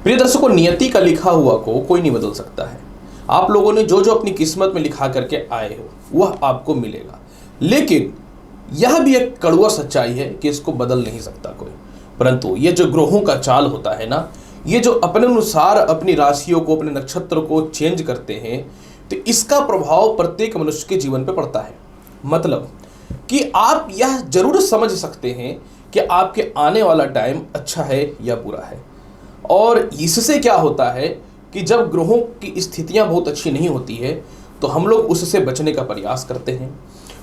प्रिय दर्शकों, नियति का लिखा हुआ को कोई नहीं बदल सकता है। आप लोगों ने जो जो अपनी किस्मत में लिखा करके आए हो वह आपको मिलेगा, लेकिन यह भी एक कड़वा सच्चाई है कि इसको बदल नहीं सकता कोई। परंतु ये जो ग्रहों का चाल होता है ना, ये जो अपने अनुसार अपनी राशियों को, अपने नक्षत्र को चेंज करते हैं, तो इसका प्रभाव प्रत्येक मनुष्य के जीवन पर पड़ता है। मतलब कि आप यह जरूर समझ सकते हैं कि आपके आने वाला टाइम अच्छा है या बुरा है। और इससे क्या होता है कि जब ग्रहों की स्थितियां बहुत अच्छी नहीं होती है तो हम लोग उससे बचने का प्रयास करते हैं,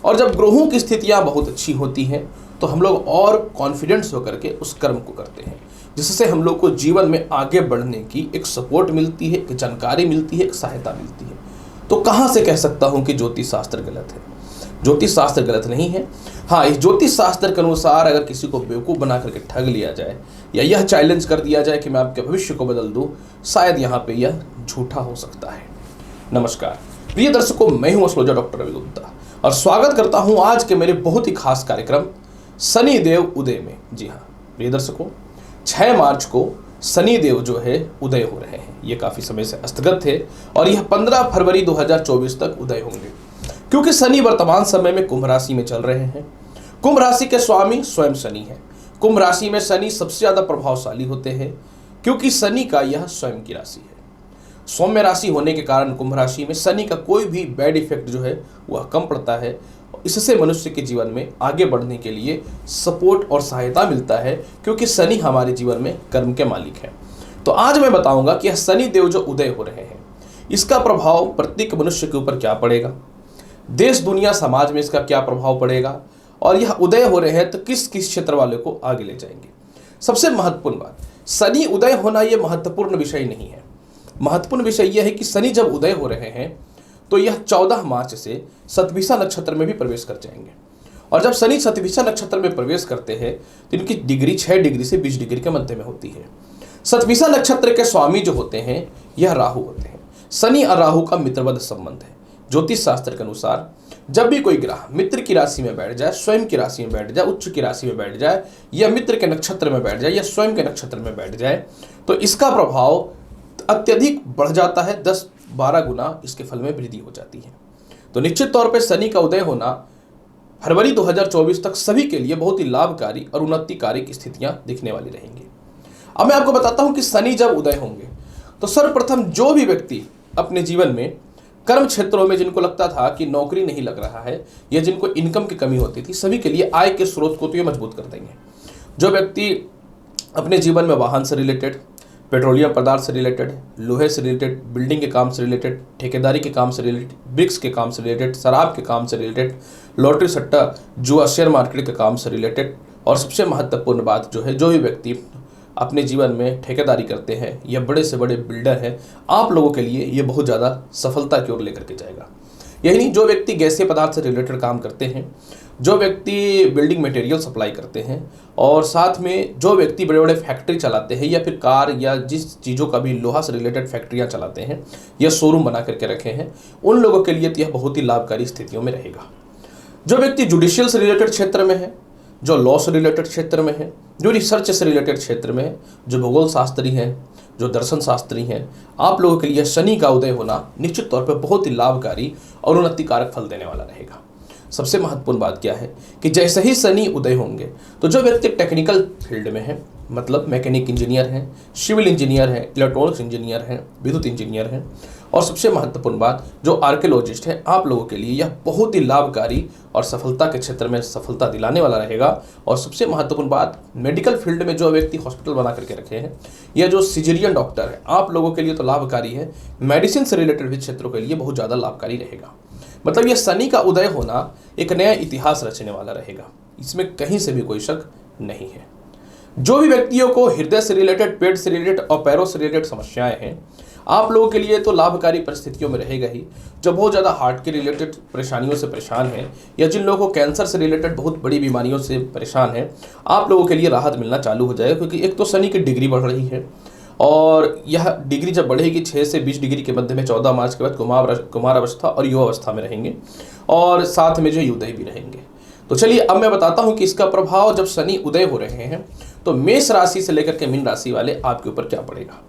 और जब ग्रहों की स्थितियां बहुत अच्छी होती हैं तो हम लोग और कॉन्फिडेंस होकर के उस कर्म को करते हैं, जिससे हम लोग को जीवन में आगे बढ़ने की एक सपोर्ट मिलती है, एक जानकारी मिलती है, एक सहायता मिलती है। तो कहाँ से कह सकता हूँ कि ज्योतिष शास्त्र गलत है? ज्योतिष शास्त्र गलत नहीं है। हाँ, इस ज्योतिष शास्त्र के अनुसार अगर किसी को बेवकूफ़ बना करके ठग लिया जाए या यह चैलेंज कर दिया जाए कि मैं आपके भविष्य को बदल दूं, शायद यहाँ पे यह झूठा हो सकता है। नमस्कार प्रिय दर्शकों, मैं हूँ एस्ट्रोलॉजर डॉक्टर रवि गुप्ता और स्वागत करता हूँ आज के मेरे बहुत ही खास कार्यक्रम शनिदेव उदय में। जी हाँ प्रिय दर्शकों, 6 मार्च को शनिदेव जो है उदय हो रहे हैं। ये काफ़ी समय से अस्तगत थे और यह 15 फरवरी 2024 तक उदय होंगे, क्योंकि शनि वर्तमान समय में कुंभ राशि में चल रहे हैं। कुंभ राशि के स्वामी स्वयं शनि हैं। कुंभ राशि में शनि सबसे ज़्यादा प्रभावशाली होते हैं, क्योंकि शनि का यह स्वयं की राशि है। सौम्य राशि होने के कारण कुंभ राशि में शनि का कोई भी बैड इफेक्ट जो है वह कम पड़ता है। इससे मनुष्य के जीवन में आगे बढ़ने के लिए सपोर्ट और सहायता मिलता है, क्योंकि शनि हमारे जीवन में कर्म के मालिक है। तो आज मैं बताऊंगा कि यह शनि देव जो उदय हो रहे हैं, इसका प्रभाव प्रत्येक मनुष्य के ऊपर क्या पड़ेगा, देश दुनिया समाज में इसका क्या प्रभाव पड़ेगा, और यह उदय हो रहे हैं तो किस किस क्षेत्र वाले को आगे ले जाएंगे। सबसे महत्वपूर्ण बात, शनि उदय होना यह महत्वपूर्ण विषय नहीं है। महत्वपूर्ण विषय यह है कि शनि जब उदय हो रहे हैं तो यह 14 मार्च से शतभिषा नक्षत्र में भी प्रवेश कर जाएंगे। और जब शनि शतभिषा नक्षत्र में प्रवेश करते हैं तो इनकी डिग्री 6 डिग्री से 20 डिग्री के मध्य में होती है। शतभिषा नक्षत्र के स्वामी जो होते हैं यह राहु होते हैं। शनि और राहु का मित्रवत संबंध है। ज्योतिष शास्त्र के अनुसार जब भी कोई ग्रह मित्र की राशि में बैठ जाए, स्वयं की राशि में बैठ जाए, उच्च की राशि में बैठ जाए, या मित्र के नक्षत्र में बैठ जाए, या स्वयं के नक्षत्र में बैठ जाए, तो इसका प्रभाव अत्यधिक बढ़ जाता है। 10-12 गुना इसके फल में वृद्धि हो जाती है। तो निश्चित तौर पर शनि का उदय होना फरवरी 2024 तक सभी के लिए बहुत ही लाभकारी और उन्नतिकारी स्थितियां दिखने वाली रहेंगी। अब मैं आपको बताता हूं कि शनि जब उदय होंगे तो सर्वप्रथम जो भी व्यक्ति अपने जीवन में कर्म क्षेत्रों में जिनको लगता था कि नौकरी नहीं लग रहा है या जिनको इनकम की कमी होती थी, सभी के लिए आय के स्रोत को तो ये मजबूत कर देंगे। जो व्यक्ति अपने जीवन में वाहन से रिलेटेड, पेट्रोलियम पदार्थ से रिलेटेड, लोहे से रिलेटेड, बिल्डिंग के काम से रिलेटेड, ठेकेदारी के काम से रिलेटेड, ब्रिक्स के काम से रिलेटेड, शराब के काम से रिलेटेड, लॉटरी सट्टा, जुआ, शेयर मार्केट के काम से रिलेटेड, और सबसे महत्वपूर्ण बात जो है, जो भी व्यक्ति अपने जीवन में ठेकेदारी करते हैं या बड़े से बड़े बिल्डर हैं, आप लोगों के लिए ये बहुत ज़्यादा सफलता की ओर लेकर के जाएगा। यही नहीं, जो व्यक्ति गैसीय पदार्थ से रिलेटेड काम करते हैं, जो व्यक्ति बिल्डिंग मटेरियल सप्लाई करते हैं, और साथ में जो व्यक्ति बड़े बड़े फैक्ट्री चलाते हैं या फिर कार या जिस चीज़ों का भी लोहा से रिलेटेड फैक्ट्रियाँ चलाते हैं या शोरूम बना करके रखे हैं, उन लोगों के लिए तो यह बहुत ही लाभकारी स्थितियों में रहेगा। जो व्यक्ति जुडिशियल से रिलेटेड क्षेत्र में है, जो लॉ से रिलेटेड क्षेत्र में है, जो रिसर्च से रिलेटेड क्षेत्र में है, जो भूगोल शास्त्री हैं, जो दर्शन शास्त्री हैं, आप लोगों के लिए शनि का उदय होना निश्चित तौर पर बहुत ही लाभकारी और उन्नतिकारक फल देने वाला रहेगा। सबसे महत्वपूर्ण बात क्या है कि जैसे ही शनि उदय होंगे तो जो व्यक्ति टेक्निकल फील्ड में है, मतलब मैकेनिक इंजीनियर हैं, सिविल इंजीनियर हैं, इलेक्ट्रॉनिक्स इंजीनियर हैं, विद्युत इंजीनियर हैं, और सबसे महत्वपूर्ण बात जो आर्कियोलॉजिस्ट हैं, आप लोगों के लिए यह बहुत ही लाभकारी और सफलता के क्षेत्र में सफलता दिलाने वाला रहेगा। और सबसे महत्वपूर्ण बात, मेडिकल फील्ड में जो व्यक्ति हॉस्पिटल बना करके रखे हैं या जो सिजेरियन डॉक्टर है, आप लोगों के लिए तो लाभकारी है। मेडिसिन से रिलेटेड भी क्षेत्रों के लिए बहुत ज़्यादा लाभकारी रहेगा। मतलब यह शनि का उदय होना एक नया इतिहास रचने वाला रहेगा, इसमें कहीं से भी कोई शक नहीं है। जो भी व्यक्तियों को हृदय से रिलेटेड, पेट से रिलेटेड और पैरों से रिलेटेड समस्याएं हैं, आप लोगों के लिए तो लाभकारी परिस्थितियों में रहेगा ही। जो बहुत ज़्यादा हार्ट के रिलेटेड परेशानियों से परेशान हैं या जिन लोगों को कैंसर से रिलेटेड बहुत बड़ी बीमारियों से परेशान हैं, आप लोगों के लिए राहत मिलना चालू हो जाएगा, क्योंकि एक तो शनि की डिग्री बढ़ रही है, और यह डिग्री जब बढ़ेगी 6 से 20 डिग्री के मध्य में 14 मार्च के बाद कुमार अवस्था और युवा अवस्था में रहेंगे, और साथ में जो उदय भी रहेंगे। तो चलिए अब मैं बताता हूँ कि इसका प्रभाव जब शनि उदय हो रहे हैं तो मेष राशि से लेकर के मीन राशि वाले आपके ऊपर क्या पड़ेगा।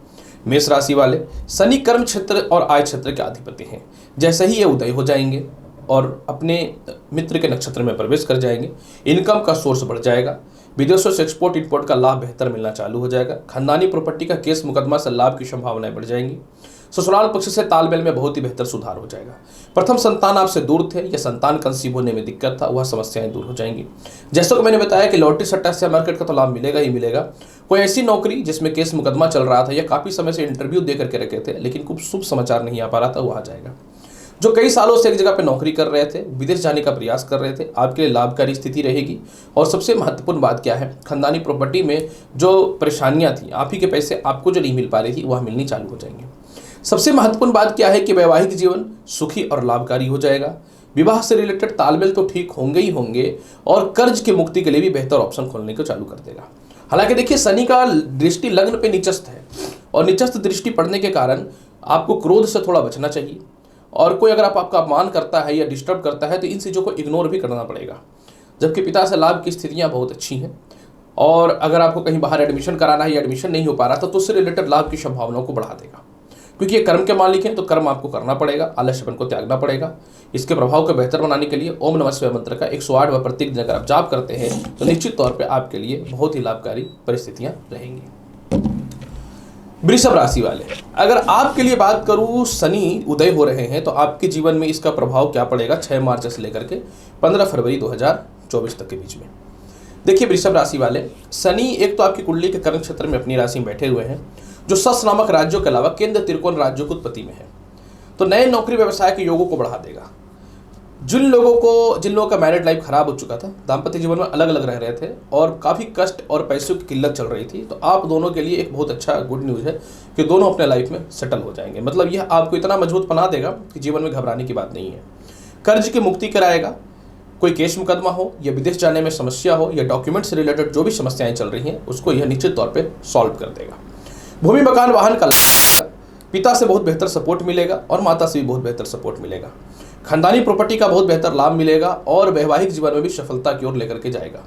मेष राशि वाले, शनि कर्म क्षेत्र और आय क्षेत्र के अधिपति हैं। जैसे ही ये उदय हो जाएंगे और अपने मित्र के नक्षत्र में प्रवेश कर जाएंगे, इनकम का सोर्स बढ़ जाएगा। विदेशों से एक्सपोर्ट इंपोर्ट का लाभ बेहतर मिलना चालू हो जाएगा। खानदानी प्रॉपर्टी का केस मुकदमा से लाभ की संभावनाएं बढ़ जाएंगी। ससुराल पक्ष से तालमेल में बहुत ही बेहतर सुधार हो जाएगा। प्रथम संतान आपसे दूर थे या संतान कंसीव होने में दिक्कत था, वह समस्याएं दूर हो जाएंगी। जैसा कि मैंने बताया कि लॉटरी सट्टा शेयर मार्केट का तो लाभ मिलेगा ही मिलेगा। कोई ऐसी नौकरी जिसमें केस मुकदमा चल रहा था या काफी समय से इंटरव्यू दे करके रखे थे लेकिन कुछ शुभ समाचार नहीं आ पा रहा था, वो आ जाएगा। जो कई सालों से एक जगह पे नौकरी कर रहे थे, विदेश जाने का प्रयास कर रहे थे, आपके लिए लाभकारी स्थिति रहेगी। और सबसे महत्वपूर्ण बात क्या है, खानदानी प्रॉपर्टी में जो परेशानियां थी, आप ही के पैसे आपको जो नहीं मिल पा रही थी, वह मिलनी चालू हो जाएंगे। सबसे महत्वपूर्ण बात क्या है कि वैवाहिक जीवन सुखी और लाभकारी हो जाएगा। विवाह से रिलेटेड तालमेल तो ठीक होंगे ही होंगे और कर्ज की मुक्ति के लिए भी बेहतर ऑप्शन खोलने को चालू कर देगा। हालांकि देखिए, शनि का दृष्टि लग्न पे निचस्त है और निचस्त दृष्टि पड़ने के कारण आपको क्रोध से थोड़ा बचना चाहिए। और कोई अगर आपका अपमान करता है या डिस्टर्ब करता है तो इन चीज़ों को इग्नोर भी करना पड़ेगा। जबकि पिता से लाभ की स्थितियां बहुत अच्छी हैं और अगर आपको कहीं बाहर एडमिशन कराना है या एडमिशन नहीं हो पा रहा था तो उससे रिलेटेड लाभ की संभावनाओं को बढ़ा देगा। क्योंकि ये कर्म के मालिक हैं तो कर्म आपको करना पड़ेगा, आलस्यपन को त्यागना पड़ेगा। इसके प्रभाव को बेहतर बनाने के लिए ओम नमः शिवाय मंत्र का 108 बार प्रत्येक दिन अगर आप जाप करते हैं तो निश्चित तौर पर आपके लिए बहुत ही लाभकारी परिस्थितियां रहेंगी। वृषभ राशि वाले, अगर आपके लिए बात करूं, शनि उदय हो रहे हैं तो आपके जीवन में इसका प्रभाव क्या पड़ेगा 6 मार्च से लेकर के 15 फरवरी 2024 तक के बीच में। देखिए वृषभ राशि वाले, शनि एक तो आपकी कुंडली के कर्म क्षेत्र में अपनी राशि में बैठे हुए हैं जो सस नामक राज्यों के अलावा केंद्र त्रिकोण राज्यों की उत्पत्ति में है, तो नए नौकरी व्यवसाय के योगों को बढ़ा देगा। जिन लोगों का मैरिड लाइफ खराब हो चुका था, दाम्पत्य जीवन में अलग अलग रह रहे थे और काफ़ी कष्ट और पैसों की किल्लत चल रही थी, तो आप दोनों के लिए एक बहुत अच्छा गुड न्यूज़ है कि दोनों अपने लाइफ में सेटल हो जाएंगे। मतलब यह आपको इतना मजबूत बना देगा कि जीवन में घबराने की बात नहीं है। कर्ज की मुक्ति कराएगा। कोई केस मुकदमा हो या विदेश जाने में समस्या हो या डॉक्यूमेंट से रिलेटेड जो भी समस्याएं चल रही हैं उसको यह निश्चित तौर पर सॉल्व कर देगा। भूमि मकान वाहन का पिता से बहुत बेहतर सपोर्ट मिलेगा और माता से भी बहुत बेहतर सपोर्ट मिलेगा। खानदानी प्रॉपर्टी का बहुत बेहतर लाभ मिलेगा और वैवाहिक जीवन में भी सफलता की ओर लेकर के जाएगा।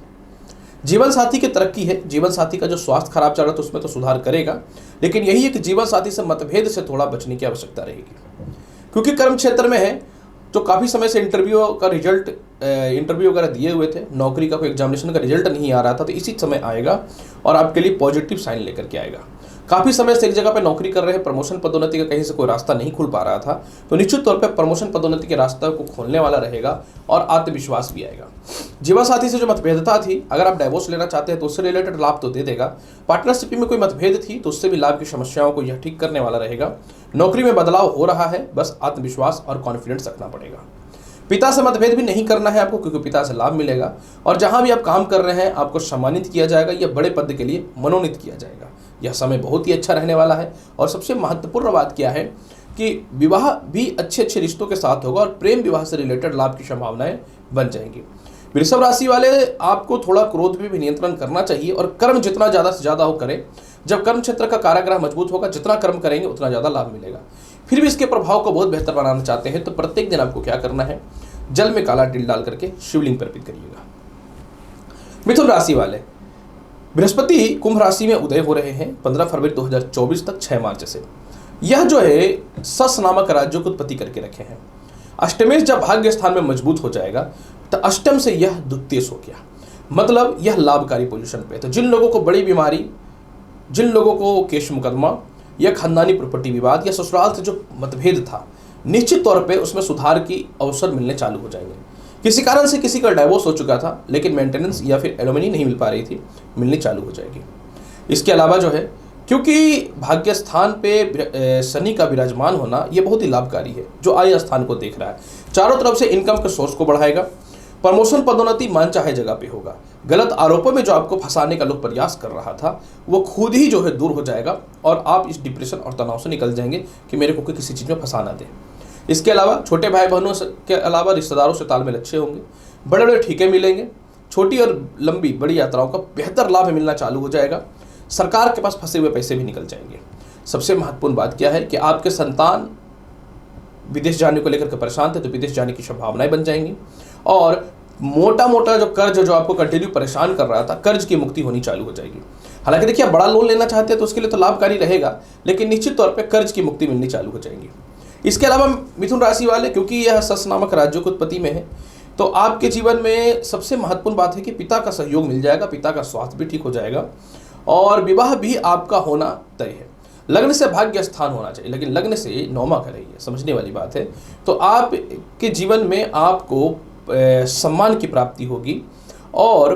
जीवन साथी की तरक्की है। जीवन साथी का जो स्वास्थ्य खराब चल रहा था उसमें तो सुधार करेगा, लेकिन यही है कि जीवन साथी से मतभेद से थोड़ा बचने की आवश्यकता रहेगी। क्योंकि कर्म क्षेत्र में है तो काफ़ी समय से इंटरव्यू वगैरह दिए हुए थे, नौकरी का कोई एग्जामिनेशन का रिजल्ट नहीं आ रहा था, तो इसी समय आएगा और आपके लिए पॉजिटिव साइन लेकर के आएगा। काफ़ी समय से एक जगह पे नौकरी कर रहे हैं, प्रमोशन पदोन्नति का कहीं से कोई रास्ता नहीं खुल पा रहा था, तो निश्चित तौर पे प्रमोशन पदोन्नति के रास्ते को खोलने वाला रहेगा और आत्मविश्वास भी आएगा। जीवन साथी से जो मतभेदता थी, अगर आप डाइवोर्स लेना चाहते हैं तो उससे रिलेटेड लाभ तो दे देगा। पार्टनरशिप में कोई मतभेद थी तो उससे भी लाभ की समस्याओं को यह ठीक करने वाला रहेगा। नौकरी में बदलाव हो रहा है, बस आत्मविश्वास और कॉन्फिडेंस रखना पड़ेगा। पिता से मतभेद भी नहीं करना है आपको, क्योंकि पिता से लाभ मिलेगा और जहां भी आप काम कर रहे हैं आपको सम्मानित किया जाएगा या बड़े पद के लिए मनोनीत किया जाएगा। यह समय बहुत ही अच्छा रहने वाला है। और सबसे महत्वपूर्ण बात क्या है कि विवाह भी अच्छे अच्छे रिश्तों के साथ होगा और प्रेम विवाह से रिलेटेड लाभ की संभावनाएं बन जाएंगी। वृषभ राशि वाले, आपको थोड़ा क्रोध पे भी नियंत्रण करना चाहिए और कर्म जितना ज़्यादा से ज़्यादा हो करें। जब कर्म क्षेत्र का कारागृह मजबूत होगा, जितना कर्म करेंगे उतना ज़्यादा लाभ मिलेगा। फिर भी इसके प्रभाव को बहुत बेहतर बनाना चाहते हैं तो प्रत्येक दिन आपको क्या करना है, जल में काला तिल डाल करके शिवलिंग पर अर्पित करिएगा। मिथुन राशि वाले, बृहस्पति कुंभ राशि में उदय हो रहे हैं 15 फरवरी 2024 तक 6 मार्च से। यह जो है सस नामक राज्यों को उत्पत्ति करके रखे हैं। अष्टमेश जब भाग्य स्थान में मजबूत हो जाएगा तो अष्टम से यह द्वितीयश हो गया, मतलब यह लाभकारी पोजीशन पे। तो जिन लोगों को बड़ी बीमारी, जिन लोगों को केस मुकदमा या खानदानी प्रॉपर्टी विवाद या ससुराल से जो मतभेद था, निश्चित तौर पे उसमें सुधार की अवसर मिलने चालू हो जाएंगे। किसी कारण से किसी का डाइवोर्स हो चुका था लेकिन मेंटेनेंस या फिर एलोमनी नहीं मिल पा रही थी, मिलनी चालू हो जाएगी। इसके अलावा जो है, क्योंकि भाग्य स्थान पे शनि का विराजमान होना यह बहुत ही लाभकारी है, जो आय स्थान को देख रहा है। चारों तरफ से इनकम के सोर्स को बढ़ाएगा। प्रमोशन पदोन्नति मनचाहे जगह पे होगा। गलत आरोपों में जो आपको फंसाने का लोग प्रयास कर रहा था वो खुद ही जो है दूर हो जाएगा और आप इस डिप्रेशन और तनाव से निकल जाएंगे कि मेरे को किसी चीज़ में फंसाना दे। इसके अलावा छोटे भाई बहनों के अलावा रिश्तेदारों से तालमेल अच्छे होंगे। बड़े बड़े ठीके मिलेंगे। छोटी और लंबी बड़ी यात्राओं का बेहतर लाभ मिलना चालू हो जाएगा। सरकार के पास फंसे हुए पैसे भी निकल जाएंगे। सबसे महत्वपूर्ण बात क्या है कि आपके संतान विदेश जाने को लेकर के परेशान थे तो विदेश जाने की संभावनाएं बन जाएंगी और मोटा मोटा जो कर्ज जो आपको कंटिन्यू परेशान कर रहा था, कर्ज की मुक्ति होनी चालू हो जाएगी। हालांकि देखिए, आप बड़ा लोन लेना चाहते हैं तो उसके लिए तो लाभकारी रहेगा, लेकिन निश्चित तौर पे कर्ज की मुक्ति मिलनी चालू हो जाएगी। इसके अलावा मिथुन राशि वाले, क्योंकि यह सस नामक राज्यों की उत्पत्ति में है, तो आपके जीवन में सबसे महत्वपूर्ण बात है कि पिता का सहयोग मिल जाएगा, पिता का स्वास्थ्य भी ठीक हो जाएगा और विवाह भी आपका होना तय है। लग्न से भाग्य स्थान होना चाहिए, लेकिन लग्न से नौमा का रही है, समझने वाली बात है। तो आपके जीवन में आपको सम्मान की प्राप्ति होगी, और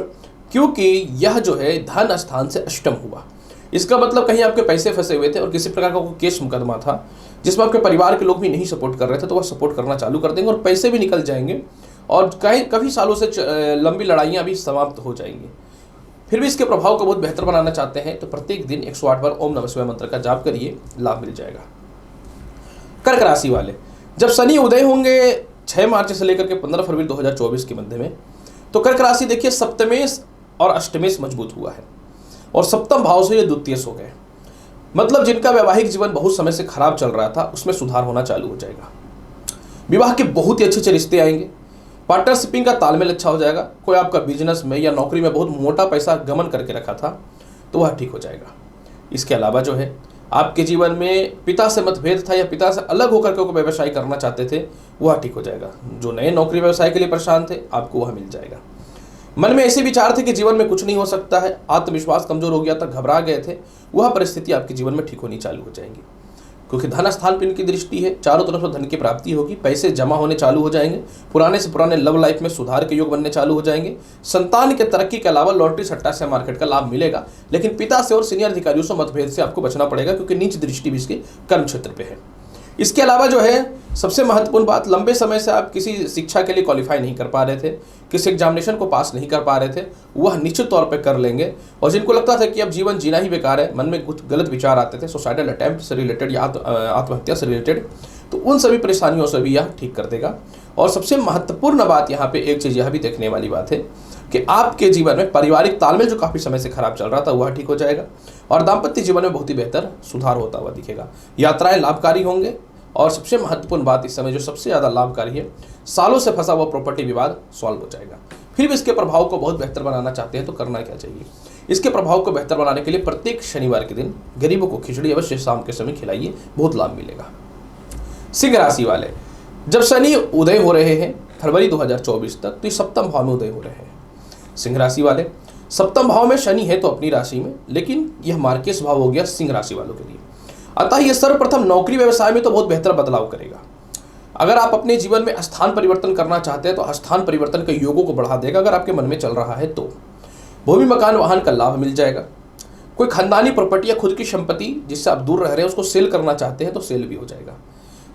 क्योंकि यह जो है धन स्थान से अष्टम हुआ, इसका मतलब कहीं आपके पैसे फंसे हुए थे और किसी प्रकार का कोई केस मुकदमा था जिसमें आपके परिवार के लोग भी नहीं सपोर्ट कर रहे थे, तो वह सपोर्ट करना चालू कर देंगे और पैसे भी निकल जाएंगे और कई सालों से लंबी लड़ाइयाँ भी समाप्त हो जाएंगी। फिर भी इसके प्रभाव को बहुत बेहतर बनाना चाहते हैं तो प्रत्येक दिन 108 बार ओम नमः शिवाय मंत्र का जाप करिए, लाभ मिल जाएगा। कर्क राशि वाले, जब शनि उदय होंगे 6 मार्च से लेकर के 15 फरवरी 2024 के मध्य में, तो कर्क राशि देखिए सप्तमेश और अष्टमेश मजबूत हुआ है और सप्तम भाव से ये द्वितीयश हो गए। मतलब जिनका वैवाहिक जीवन बहुत समय से खराब चल रहा था उसमें सुधार होना चालू हो जाएगा। विवाह के बहुत ही अच्छे रिश्ते आएंगे, पार्टनरशिपिंग का तालमेल अच्छा हो जाएगा। कोई आपका बिजनेस में या नौकरी में बहुत मोटा पैसा गमन करके रखा था तो वह ठीक हो जाएगा। इसके अलावा जो है आपके जीवन में पिता से मतभेद था या पिता से अलग होकर के कोई व्यवसाय करना चाहते थे, वह ठीक हो जाएगा। जो नए नौकरी व्यवसाय के लिए परेशान थे आपको वह मिल जाएगा। मन में ऐसे विचार थे कि जीवन में कुछ नहीं हो सकता है, आत्मविश्वास कमजोर हो गया था, घबरा गए थे, वह परिस्थिति आपके जीवन में ठीक होनी चालू हो जाएंगी। क्योंकि धन स्थान पर इनकी दृष्टि है, चारों तरफ से धन की प्राप्ति होगी, पैसे जमा होने चालू हो जाएंगे, पुराने से पुराने लव लाइफ में सुधार के योग बनने चालू हो जाएंगे। संतान के तरक्की के अलावा लॉटरी सट्टा से मार्केट का लाभ मिलेगा, लेकिन पिता से और सीनियर अधिकारियों से मतभेद से आपको बचना पड़ेगा क्योंकि नीच दृष्टि भी इसके कर्म क्षेत्र पे है। इसके अलावा जो है सबसे महत्वपूर्ण बात, लंबे समय से आप किसी शिक्षा के लिए क्वालिफाई नहीं कर पा रहे थे, किसी एग्जामिनेशन को पास नहीं कर पा रहे थे, वह निश्चित तौर पे कर लेंगे। और जिनको लगता था कि अब जीवन जीना ही बेकार है, मन में कुछ गलत विचार आते थे सुसाइडल अटेम्प्ट से रिलेटेड या आत्महत्या से रिलेटेड, तो उन सभी परेशानियों से भी यह ठीक कर देगा। और सबसे महत्वपूर्ण बात यहाँ पे एक चीज़ यह भी देखने वाली बात है कि आपके जीवन में पारिवारिक तालमेल जो काफ़ी समय से खराब चल रहा था वह ठीक हो जाएगा और दाम्पत्य जीवन में बहुत ही बेहतर सुधार होता हुआ दिखेगा। यात्राएं लाभकारी होंगे और सबसे महत्वपूर्ण बात इस समय जो सबसे ज़्यादा लाभकारी है, सालों से फंसा हुआ प्रॉपर्टी विवाद सॉल्व हो जाएगा। फिर भी इसके प्रभाव को बहुत बेहतर बनाना चाहते हैं तो करना क्या चाहिए? इसके प्रभाव को बेहतर बनाने के लिए प्रत्येक शनिवार के दिन गरीबों को खिचड़ी अवश्य शाम के समय खिलाइए, बहुत लाभ मिलेगा। सिंह राशि वाले, जब शनि उदय हो रहे हैं फरवरी 2024 तक, तो ये सप्तम भाव में उदय हो रहे हैं। सिंह राशि वाले, सप्तम भाव में शनि है तो अपनी राशि में, लेकिन यह मार्केश भाव हो गया सिंह राशि वालों के लिए। अतः यह सर्वप्रथम नौकरी व्यवसाय में तो बहुत बेहतर बदलाव करेगा। अगर आप अपने जीवन में स्थान परिवर्तन करना चाहते हैं तो स्थान परिवर्तन के योगों को बढ़ा देगा। अगर आपके मन में चल रहा है तो भूमि मकान वाहन का लाभ मिल जाएगा। कोई खानदानी प्रॉपर्टी या खुद की संपत्ति जिससे आप दूर रह रहे हैं उसको सेल करना चाहते हैं तो सेल भी हो जाएगा।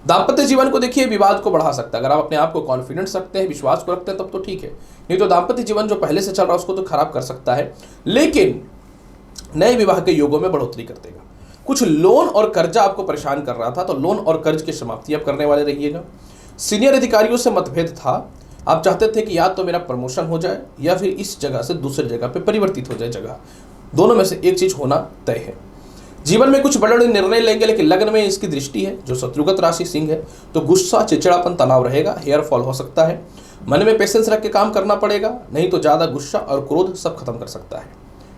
दाम्पत्य जीवन को देखिए विवाद को बढ़ा सकता है। अगर आप अपने आप को कॉन्फिडेंस रखते हैं, विश्वास को रखते हैं, तब तो ठीक है, नहीं तो दाम्पत्य जीवन जो पहले से चल रहा है उसको तो खराब कर सकता है, लेकिन नए विवाह के योगों में बढ़ोतरी कर देगा। कुछ लोन और कर्जा आपको परेशान कर रहा था तो लोन और कर्ज की समाप्ति आप करने वाले रहिएगा। सीनियर अधिकारियों से मतभेद था, आप चाहते थे कि या तो मेरा प्रमोशन हो जाए या फिर इस जगह से दूसरी जगह पे परिवर्तित हो जाए जगह, दोनों में से एक चीज होना तय है। जीवन में कुछ बड़े निर्णय लेंगे, लेकिन लग्न में इसकी दृष्टि है जो शत्रुगत राशि सिंह है, तो गुस्सा चिड़चिड़ापन तनाव रहेगा, हेयर फॉल हो सकता है। मन में पेशेंस रख के काम करना पड़ेगा, नहीं तो ज़्यादा गुस्सा और क्रोध सब खत्म कर सकता है।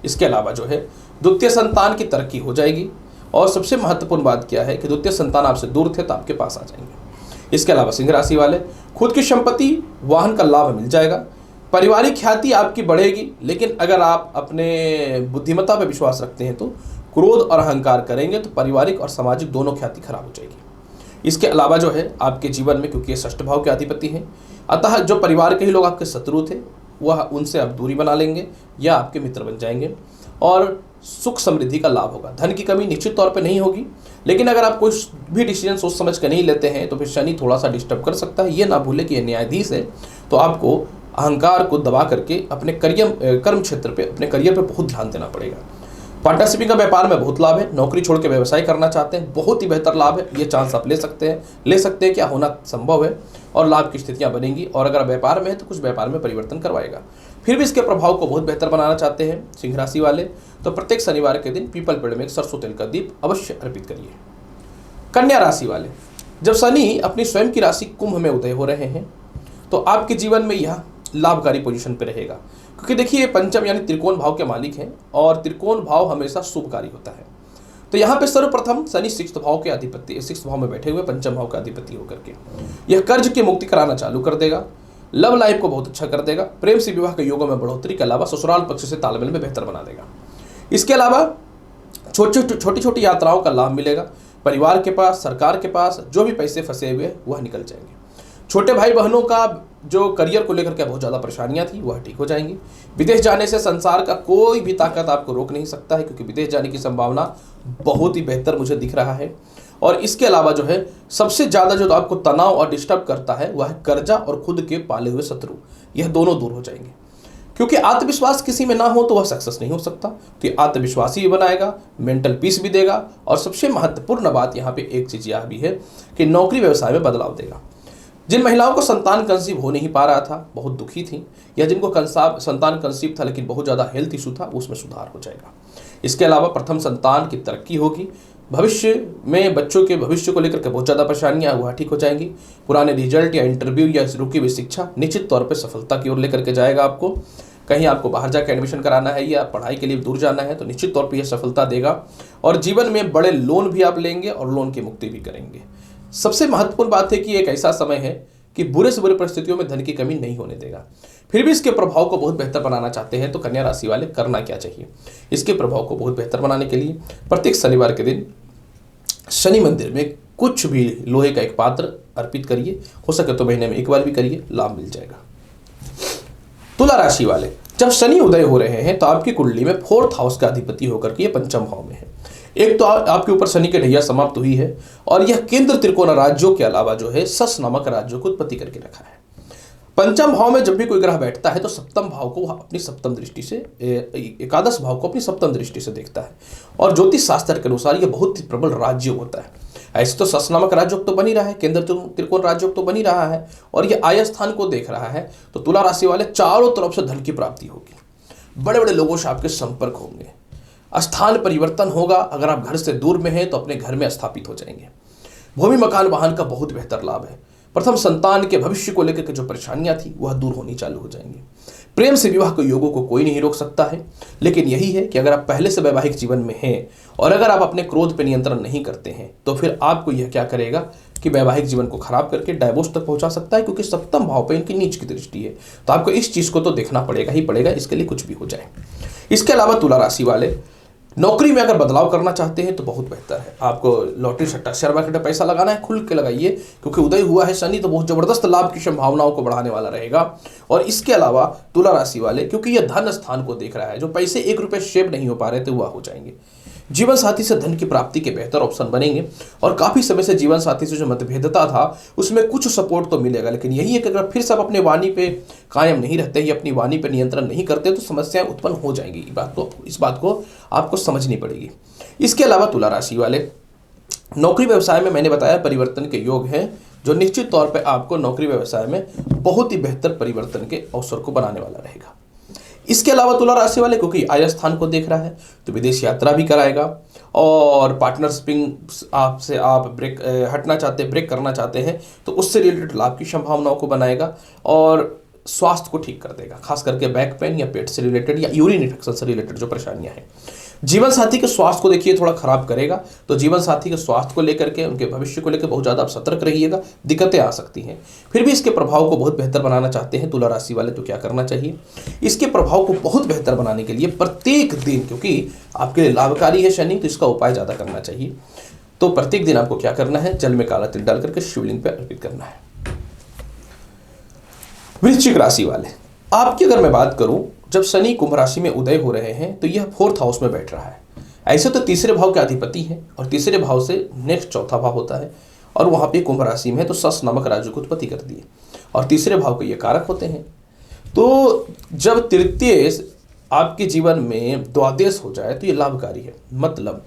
इसके अलावा जो है द्वितीय संतान की तरक्की हो जाएगी और सबसे महत्वपूर्ण बात क्या है कि द्वितीय संतान आपसे दूर थे तो आपके पास आ जाएंगे। इसके अलावा सिंह राशि वाले, खुद की संपत्ति वाहन का लाभ मिल जाएगा। पारिवारिक ख्याति आपकी बढ़ेगी, लेकिन अगर आप अपने बुद्धिमत्ता पर विश्वास रखते हैं तो क्रोध और अहंकार करेंगे तो पारिवारिक और सामाजिक दोनों ख्याति खराब हो जाएगी। इसके अलावा जो है आपके जीवन में, क्योंकि ये षष्ठ भाव के अधिपति हैं, अतः जो परिवार के ही लोग आपके शत्रु थे वह उनसे आप दूरी बना लेंगे या आपके मित्र बन जाएंगे और सुख समृद्धि का लाभ होगा। धन की कमी निश्चित तौर पे नहीं होगी, लेकिन अगर आप कोई भी डिसीजन सोच समझ कर नहीं लेते हैं तो फिर शनि थोड़ा सा डिस्टर्ब कर सकता है। ये ना भूले कि ये न्यायाधीश है, तो आपको अहंकार को दबा करके अपने कर्म क्षेत्र पे, अपने करियर पे बहुत ध्यान देना पड़ेगा। पार्टनरशिपिंग का व्यापार में बहुत लाभ है। नौकरी छोड़ के व्यवसाय करना चाहते हैं, बहुत ही बेहतर लाभ है। ये चांस आप ले सकते हैं, क्या होना संभव है और लाभ की स्थितियां बनेंगी। और अगर व्यापार में है तो कुछ व्यापार में परिवर्तन करवाएगा। फिर भी इसके प्रभाव को बहुत बेहतर बनाना चाहते हैं सिंह राशि वाले, तो प्रत्येक शनिवार के दिन पीपल पेड़ में एक सरसों तेल का दीप अवश्य अर्पित करिए। कन्या राशि वाले, जब शनि अपनी स्वयं की राशि कुंभ में उदय हो रहे हैं तो आपके जीवन में यह लाभकारी पोजीशन पे रहेगा। क्योंकि देखिए पंचम यानी त्रिकोण भाव के मालिक हैं और त्रिकोण भाव हमेशा शुभकारी होता है। तो यहाँ पे सर्वप्रथम शनि सिक्स्थ भाव के अधिपति, सिक्स्थ भाव में बैठे हुए पंचम भाव का अधिपति होकर के यह कर्ज की मुक्ति कराना चालू कर देगा, लव लाइफ को बहुत अच्छा कर देगा, प्रेम से विवाह के योगों में बढ़ोतरी के अलावा ससुराल पक्ष से तालमेल में बेहतर बना देगा। इसके अलावा छोटी छोटी यात्राओं का लाभ मिलेगा, परिवार के पास, सरकार के पास जो भी पैसे फंसे हुए वह निकल जाएंगे। छोटे भाई बहनों का जो करियर को लेकर के बहुत ज़्यादा परेशानियां थी वह ठीक हो जाएंगी। विदेश जाने से संसार का कोई भी ताकत आपको रोक नहीं सकता है, क्योंकि विदेश जाने की संभावना बहुत ही बेहतर मुझे दिख रहा है। और इसके अलावा जो है सबसे ज़्यादा जो आपको तनाव और डिस्टर्ब करता है वह है कर्जा और खुद के पाले हुए शत्रु, यह दोनों दूर हो जाएंगे। क्योंकि आत्मविश्वास किसी में ना हो तो वह सक्सेस नहीं हो सकता, तो ये आत्मविश्वासी भी बनाएगा, मेंटल पीस भी देगा। और सबसे महत्वपूर्ण बात यहाँ पे एक चीज़ यह भी है कि नौकरी व्यवसाय में बदलाव देगा। जिन महिलाओं को संतान कंसीव हो नहीं पा रहा था, बहुत दुखी थी, या जिनको संतान कंसीव था लेकिन बहुत ज़्यादा हेल्थ इशू था, उसमें सुधार हो जाएगा। इसके अलावा प्रथम संतान की तरक्की होगी, भविष्य में बच्चों के भविष्य को लेकर के बहुत ज़्यादा परेशानियां वह ठीक हो जाएंगी। पुराने रिजल्ट या इंटरव्यू या रुकी हुई शिक्षा निश्चित तौर पर सफलता की ओर लेकर के जाएगा आपको। कहीं आपको बाहर जाकर एडमिशन कराना है या पढ़ाई के लिए दूर जाना है तो निश्चित तौर पर यह सफलता देगा। और जीवन में बड़े लोन भी आप लेंगे और लोन की मुक्ति भी करेंगे। सबसे महत्वपूर्ण बात है कि एक ऐसा समय है कि बुरे से बुरे परिस्थितियों में धन की कमी नहीं होने देगा। फिर भी इसके प्रभाव को बहुत बेहतर बनाना चाहते हैं तो कन्या राशि वाले करना क्या चाहिए? इसके प्रभाव को बहुत बेहतर बनाने के लिए प्रत्येक शनिवार के दिन शनि मंदिर में कुछ भी लोहे का एक पात्र अर्पित करिए, हो सके तो महीने में एक बार भी करिए, लाभ मिल जाएगा। तुला राशि वाले, जब शनि उदय हो रहे हैं तो आपकी कुंडली में फोर्थ हाउस का अधिपति होकर के ये पंचम भाव में है। एक तो आपके ऊपर शनि की ढैया समाप्त हुई है और यह केंद्र त्रिकोण राज्यों के अलावा जो है सस नामक राज्यों को उत्पत्ति करके रखा है। पंचम भाव में जब भी कोई ग्रह बैठता है तो सप्तम भाव को अपनी सप्तम दृष्टि से, एकादश भाव को अपनी सप्तम दृष्टि से देखता है। और ज्योतिष शास्त्र के अनुसार यह बहुत ही प्रबल राज्य होता है। ऐसे तो सस नामक राजयोग तो बन ही रहा है, केंद्र त्रिकोण राजयोग तो बन ही रहा है और यह आय स्थान को देख रहा है। तो तुला राशि वाले चारों तरफ से धन की प्राप्ति होगी, बड़े बड़े लोगों से आपके संपर्क होंगे, स्थान परिवर्तन होगा। अगर आप घर से दूर में हैं तो अपने घर में स्थापित हो जाएंगे। भूमि मकान वाहन का बहुत बेहतर लाभ है। प्रथम संतान के भविष्य को लेकर के जो परेशानियां थी वह दूर होनी चालू हो जाएंगी। प्रेम से विवाह के योगों को कोई नहीं रोक सकता है, लेकिन यही है कि अगर आप पहले से वैवाहिक जीवन में हैं और अगर आप अपने क्रोध पर नियंत्रण नहीं करते हैं तो फिर आपको यह क्या करेगा कि वैवाहिक जीवन को खराब करके डाइवोर्स तक पहुंचा सकता है, क्योंकि सप्तम भाव पर इनकी नीच की दृष्टि है। तो आपको इस चीज को तो देखना पड़ेगा ही पड़ेगा, इसके लिए कुछ भी हो जाए। इसके अलावा तुला राशि वाले नौकरी में अगर बदलाव करना चाहते हैं तो बहुत बेहतर है। आपको लॉटरी सट्टा शेयर मार्केट में पैसा लगाना है, खुल के लगाइए, क्योंकि उदय हुआ है शनि तो बहुत जबरदस्त लाभ की संभावनाओं को बढ़ाने वाला रहेगा। और इसके अलावा तुला राशि वाले, क्योंकि यह धन स्थान को देख रहा है, जो पैसे 1 रुपये शेव नहीं हो पा रहे थे वह हो जाएंगे। जीवन साथी से धन की प्राप्ति के बेहतर ऑप्शन बनेंगे और काफी समय से जीवन साथी से जो मतभेदता था उसमें कुछ सपोर्ट तो मिलेगा। लेकिन यही है कि अगर फिर से आप अपने वाणी पे कायम नहीं रहते या अपनी वाणी पे नियंत्रण नहीं करते तो समस्याएं उत्पन्न हो जाएंगी। इस बात को आपको समझनी पड़ेगी। इसके अलावा तुला राशि वाले नौकरी व्यवसाय में मैंने बताया परिवर्तन के योग हैं, जो निश्चित तौर पर आपको नौकरी व्यवसाय में बहुत ही बेहतर परिवर्तन के अवसर को बनाने वाला रहेगा। इसके अलावा तुला राशि वाले क्योंकि आय स्थान को देख रहा है तो विदेश यात्रा भी कराएगा और पार्टनरशिपिंग आपसे आप ब्रेक हटना चाहते, ब्रेक करना चाहते हैं तो उससे रिलेटेड लाभ की संभावनाओं को बनाएगा और स्वास्थ्य को ठीक कर देगा, खास करके बैक पेन या पेट से रिलेटेड या यूरिन इन्फेक्शन से रिलेटेड जो परेशानियां हैं। जीवन साथी के स्वास्थ्य को देखिए थोड़ा खराब करेगा, तो जीवन साथी के स्वास्थ्य को लेकर के, उनके भविष्य को लेकर बहुत ज़्यादा आप सतर्क रहिएगा, दिक्कतें आ सकती हैं। फिर भी इसके प्रभाव को बहुत बेहतर बनाना चाहते हैं तुला राशि वाले तो क्या करना चाहिए? इसके प्रभाव को बहुत बेहतर बनाने के लिए प्रत्येक दिन, क्योंकि आपके लिए लाभकारी है शनि, तो इसका उपाय ज़्यादा करना चाहिए। तो प्रत्येक दिन आपको क्या करना है? जल में काला तिल डाल करके शिवलिंग पर अर्पित करना है। वृश्चिक राशि वाले, आपकी अगर मैं बात करूं, जब शनि कुंभ राशि में उदय हो रहे हैं तो यह 4th हाउस में बैठ रहा है। ऐसे तो तीसरे भाव के अधिपति है और तीसरे भाव से नेक्स्ट चौथा भाव होता है और वहां पे कुंभ राशि में है तो सस नामक राज्य को उत्पत्ति कर दिए और तीसरे भाव के ये कारक होते हैं। तो जब तृतीय आपके जीवन में द्वादश हो जाए तो ये लाभकारी है। मतलब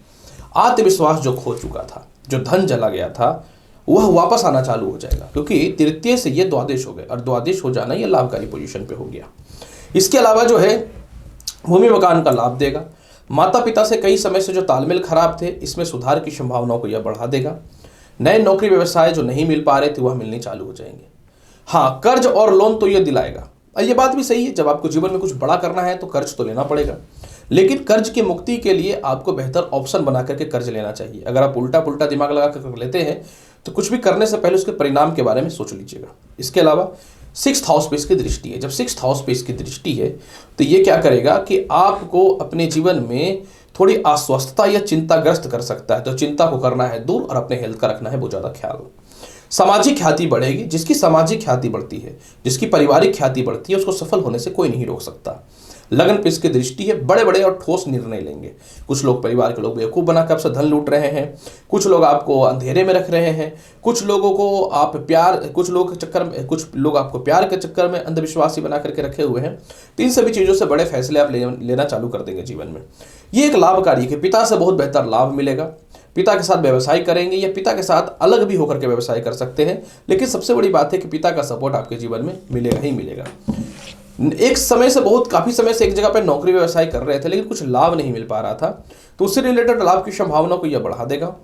आत्मविश्वास जो खो चुका था, जो धन चला गया था, वह वापस आना चालू हो जाएगा, क्योंकि तृतीय से ये द्वादश हो गए और द्वादश हो जाना ये लाभकारी पोजीशन पे हो गया। इसके अलावा जो है भूमि मकान का लाभ देगा। माता पिता से कई समय से जो तालमेल खराब थे इसमें सुधार की संभावनाओं को यह बढ़ा देगा। नए नौकरी व्यवसाय जो नहीं मिल पा रहे थे वह मिलने चालू हो जाएंगे। हाँ, कर्ज और लोन तो यह दिलाएगा। और ये बात भी सही है, जब आपको जीवन में कुछ बड़ा करना है तो कर्ज तो लेना पड़ेगा, लेकिन कर्ज की मुक्ति के लिए आपको बेहतर ऑप्शन बना करके कर्ज लेना चाहिए। अगर आप उल्टा पुल्टा दिमाग लगा कर लेते हैं तो कुछ भी करने से पहले उसके परिणाम के बारे में सोच लीजिएगा। इसके अलावा 6th हाउस पे इसकी दृष्टि है। जब 6th हाउस पे इसकी दृष्टि है तो ये क्या करेगा कि आपको अपने जीवन में थोड़ी अस्वस्थता या चिंताग्रस्त कर सकता है। तो चिंता को करना है दूर और अपने हेल्थ का रखना है बहुत ज़्यादा ख्याल। सामाजिक ख्याति बढ़ेगी। जिसकी सामाजिक ख्याति बढ़ती है, जिसकी पारिवारिक ख्याति बढ़ती है, उसको सफल होने से कोई नहीं रोक सकता। लगन पे इसकी दृष्टि है, बड़े बड़े और ठोस निर्णय लेंगे। कुछ लोग, परिवार के लोग बेवकूफ़ बनाकर आपसे धन लूट रहे हैं, कुछ लोग आपको अंधेरे में रख रहे हैं, कुछ लोगों को आप प्यार, कुछ लोग आपको प्यार के चक्कर में अंधविश्वासी बना करके रखे हुए हैं। तो इन सभी चीज़ों से बड़े फैसले आप लेना चालू कर देंगे जीवन में। ये एक लाभकारी है। पिता से बहुत बेहतर लाभ मिलेगा। पिता के साथ व्यवसाय करेंगे या पिता के साथ अलग भी होकर के व्यवसाय कर सकते हैं, लेकिन सबसे बड़ी बात है कि पिता का सपोर्ट आपके जीवन में मिलेगा ही मिलेगा। एक समय से काफी समय से एक जगह पर नौकरी व्यवसाय कर रहे थे लेकिन कुछ लाभ नहीं मिल पा रहा था, तो उससे रिलेटेड लाभ की संभावना को यह बढ़ा देगा।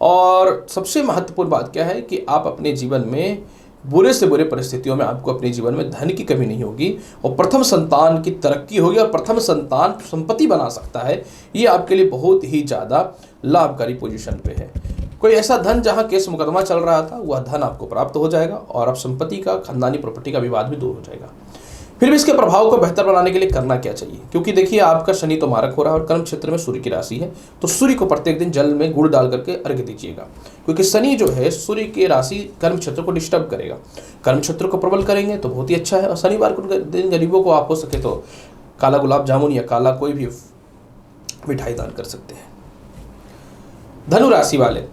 और सबसे महत्वपूर्ण बात क्या है कि आप अपने जीवन में बुरे से बुरे परिस्थितियों में आपको अपने जीवन में धन की कमी नहीं होगी और प्रथम संतान की तरक्की होगी और प्रथम संतान संपत्ति बना सकता है। ये आपके लिए बहुत ही ज़्यादा लाभकारी पोजीशन पे है। कोई ऐसा धन जहां केस मुकदमा चल रहा था वह धन आपको प्राप्त हो जाएगा और अब संपत्ति का, खानदानी प्रॉपर्टी का विवाद भी दूर हो जाएगा। फिर भी इसके प्रभाव को बेहतर बनाने के लिए करना क्या चाहिए, क्योंकि देखिए आपका शनि तो मारक हो रहा है और कर्म क्षेत्र में सूर्य की राशि है, तो सूर्य को प्रत्येक दिन जल में गुड़ डाल करके अर्घ्य दीजिएगा, क्योंकि शनि जो है सूर्य की राशि कर्म क्षेत्र को डिस्टर्ब करेगा। कर्म क्षेत्र को प्रबल करेंगे तो बहुत ही अच्छा है। और शनिवार को दिन गरीबों को आप हो सके तो काला गुलाब जामुन या काला कोई भी मिठाई दान कर सकते हैं। धनु राशि वाले,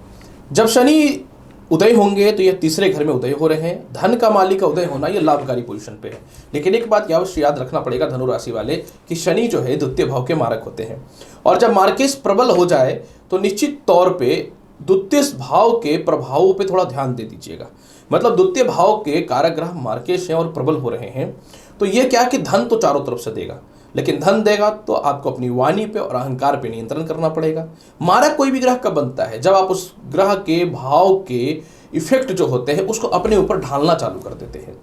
जब शनि उदय होंगे तो ये तीसरे घर में उदय हो रहे हैं। धन का मालिक का उदय होना ये लाभकारी पोजीशन पे है। लेकिन एक बात अवश्य याद रखना पड़ेगा धनु राशि वाले कि शनि जो है द्वितीय भाव के मारक होते हैं, और जब मार्केश प्रबल हो जाए तो निश्चित तौर पे द्वितीय भाव के प्रभावों पे थोड़ा ध्यान दे दीजिएगा। मतलब द्वितीय भाव के कारक ग्रह मार्केश हैं और प्रबल हो रहे हैं, तो ये क्या कि धन तो चारों तरफ से देगा, लेकिन धन देगा तो आपको अपनी वाणी पे और अहंकार पे नियंत्रण करना पड़ेगा। मारक कोई भी ग्रह कब बनता है, जब आप उस ग्रह के भाव के इफेक्ट जो होते हैं उसको अपने ऊपर ढालना चालू कर देते हैं।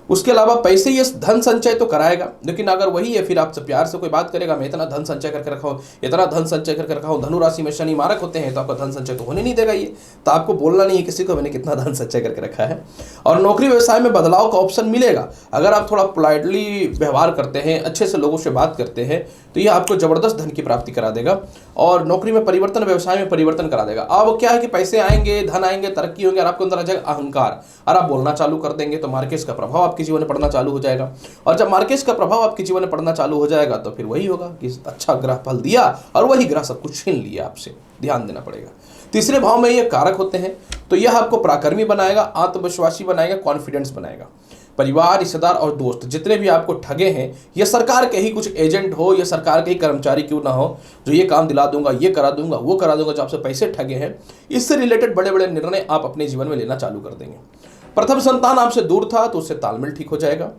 उसके अलावा पैसे ये धन संचय तो कराएगा, लेकिन अगर वही है फिर आपसे प्यार से कोई बात करेगा, मैं इतना धन संचय करके रखा हूँ, इतना धन संचय करके रखा हूँ। धनु राशि में शनि मारक होते हैं तो आपका धन संचय तो होने नहीं देगा। ये तो आपको बोलना नहीं है किसी को मैंने कितना धन संचय करके रखा है। और नौकरी व्यवसाय में बदलाव का ऑप्शन मिलेगा। अगर आप थोड़ा पोलाइटली व्यवहार करते हैं, अच्छे से लोगों से बात करते हैं, तो ये आपको जबरदस्त धन की प्राप्ति करा देगा और नौकरी में परिवर्तन, व्यवसाय में परिवर्तन करा देगा। अब क्या है कि पैसे आएंगे, धन आएंगे, तरक्की होंगे और आपके अंदर आ जाएगा अहंकार और आप बोलना चालू कर देंगे, तो मार्केश का प्रभाव आपके जीवन में पड़ना चालू हो जाएगा। और जब मार्केश का प्रभाव आपके जीवन में पड़ना चालू हो जाएगा तो फिर वही होगा कि अच्छा ग्रह फल दिया और वही ग्रह सब कुछ छीन लिया आपसे। ध्यान देना पड़ेगा। तीसरे भाव में ये कारक होते हैं, तो यह आपको पराक्रमी बनाएगा, आत्मविश्वासी बनाएगा, कॉन्फिडेंस बनाएगा। परिवार, रिश्तेदार और दोस्त जितने भी आपको ठगे हैं, या सरकार के ही कुछ एजेंट हो या सरकार के ही कर्मचारी क्यों ना हो, जो ये काम दिला दूंगा, ये करा दूंगा, वो करा दूंगा, जो आपसे पैसे ठगे हैं, इससे रिलेटेड बड़े बड़े निर्णय आप अपने जीवन में लेना चालू कर देंगे। प्रथम संतान आपसे दूर था तो उससे तालमेल ठीक हो जाएगा।